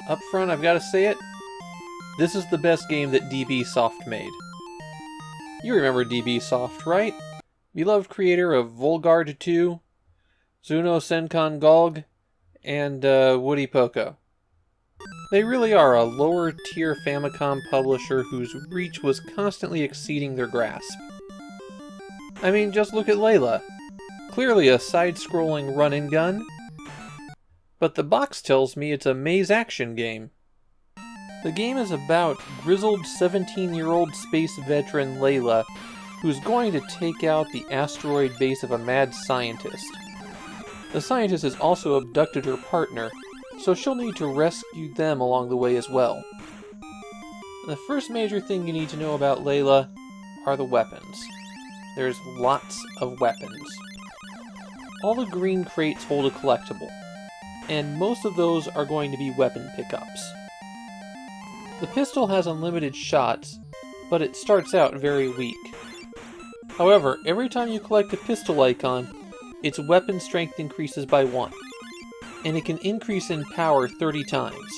Up front, I've got to say it, this is the best game that DB Soft made. You remember DB Soft, right? Beloved creator of Volgarde 2, Zuno Senkan Golg, and Woody Poco. They really are a lower-tier Famicom publisher whose reach was constantly exceeding their grasp. I mean, just look at Layla. Clearly a side-scrolling run-and-gun, but the box tells me it's a maze action game. The game is about grizzled 17-year-old space veteran Layla, who's going to take out the asteroid base of a mad scientist. The scientist has also abducted her partner, so she'll need to rescue them along the way as well. The first major thing you need to know about Layla are the weapons. There's lots of weapons. All the green crates hold a collectible, and most of those are going to be weapon pickups. The pistol has unlimited shots, but it starts out very weak. However, every time you collect a pistol icon, its weapon strength increases by 1, and it can increase in power 30 times.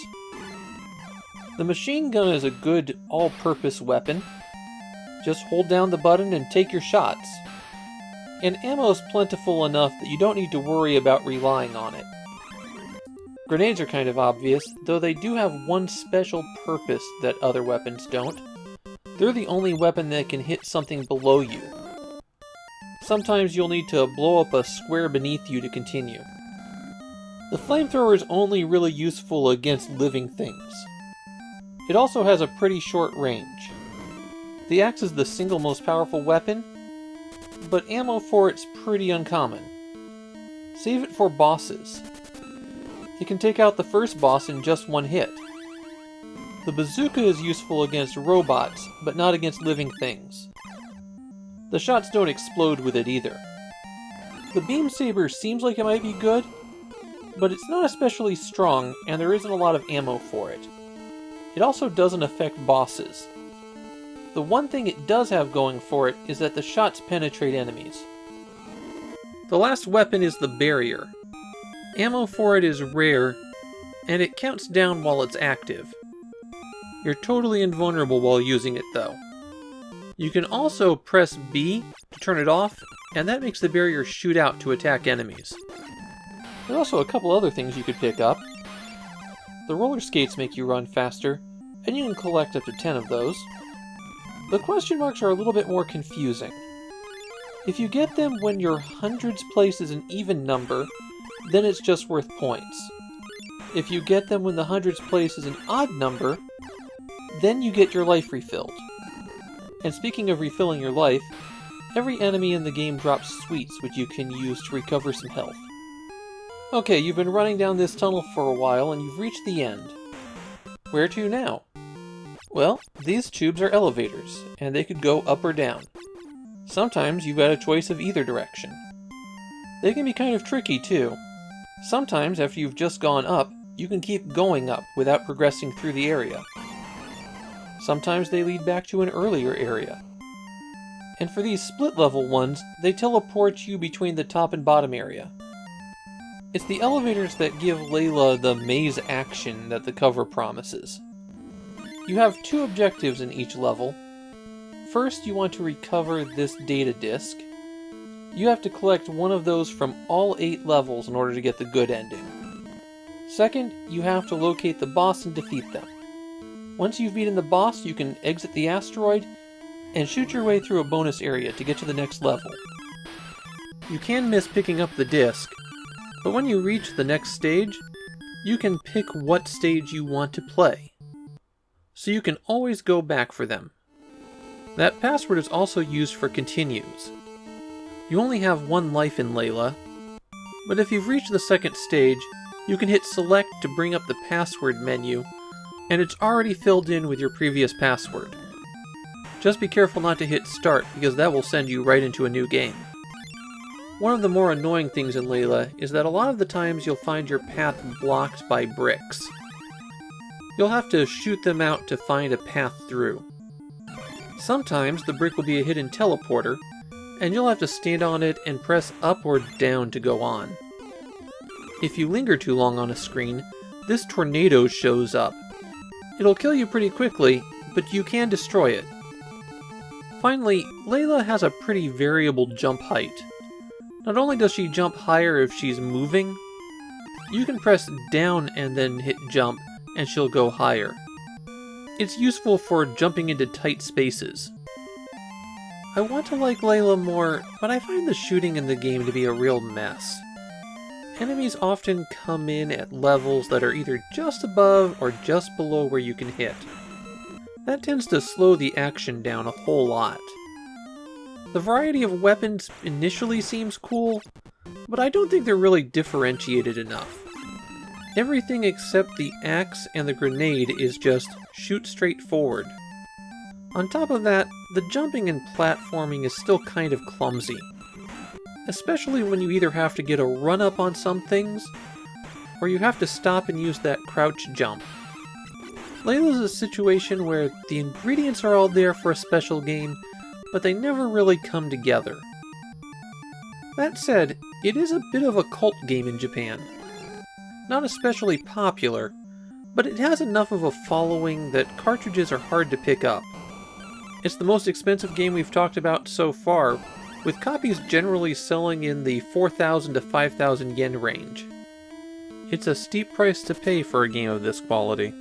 The machine gun is a good all-purpose weapon. Just hold down the button and take your shots. And ammo is plentiful enough that you don't need to worry about relying on it. Grenades are kind of obvious, though they do have one special purpose that other weapons don't. They're the only weapon that can hit something below you. Sometimes you'll need to blow up a square beneath you to continue. The flamethrower is only really useful against living things. It also has a pretty short range. The axe is the single most powerful weapon, but ammo for it's pretty uncommon. Save it for bosses. You can take out the first boss in just one hit. The bazooka is useful against robots, but not against living things. The shots don't explode with it either. The beam saber seems like it might be good, but it's not especially strong, and there isn't a lot of ammo for it. It also doesn't affect bosses. The one thing it does have going for it is that the shots penetrate enemies. The last weapon is the barrier. Ammo for it is rare, and it counts down while it's active. You're totally invulnerable while using it though. You can also press B to turn it off, and that makes the barrier shoot out to attack enemies. There are also a couple other things you could pick up. The roller skates make you run faster, and you can collect up to 10 of those. The question marks are a little bit more confusing. If you get them when your hundreds place is an even number, then it's just worth points. If you get them when the hundreds place is an odd number, then you get your life refilled. And speaking of refilling your life, every enemy in the game drops sweets which you can use to recover some health. Okay, you've been running down this tunnel for a while and you've reached the end. Where to now? Well, these tubes are elevators, and they could go up or down. Sometimes you've got a choice of either direction. They can be kind of tricky too. Sometimes after you've just gone up, you can keep going up without progressing through the area. Sometimes they lead back to an earlier area. And for these split level ones, they teleport you between the top and bottom area. It's the elevators that give Layla the maze action that the cover promises. You have 2 objectives in each level. First, you want to recover this data disk. You have to collect one of those from all 8 levels in order to get the good ending. Second, you have to locate the boss and defeat them. Once you've beaten the boss, you can exit the asteroid and shoot your way through a bonus area to get to the next level. You can miss picking up the disc, but when you reach the next stage, you can pick what stage you want to play. So you can always go back for them. That password is also used for continues. You only have 1 life in Layla, but if you've reached the second stage, you can hit select to bring up the password menu, and it's already filled in with your previous password. Just be careful not to hit start, because that will send you right into a new game. One of the more annoying things in Layla is that a lot of the times you'll find your path blocked by bricks. You'll have to shoot them out to find a path through. Sometimes the brick will be a hidden teleporter, and you'll have to stand on it and press up or down to go on. If you linger too long on a screen, this tornado shows up. It'll kill you pretty quickly, but you can destroy it. Finally, Layla has a pretty variable jump height. Not only does she jump higher if she's moving, you can press down and then hit jump, and she'll go higher. It's useful for jumping into tight spaces. I want to like Layla more, but I find the shooting in the game to be a real mess. Enemies often come in at levels that are either just above or just below where you can hit. That tends to slow the action down a whole lot. The variety of weapons initially seems cool, but I don't think they're really differentiated enough. Everything except the axe and the grenade is just shoot straight forward. On top of that, the jumping and platforming is still kind of clumsy. Especially when you either have to get a run-up on some things, or you have to stop and use that crouch jump. Layla's a situation where the ingredients are all there for a special game, but they never really come together. That said, it is a bit of a cult game in Japan. Not especially popular, but it has enough of a following that cartridges are hard to pick up. It's the most expensive game we've talked about so far, with copies generally selling in the 4,000 to 5,000 yen range. It's a steep price to pay for a game of this quality.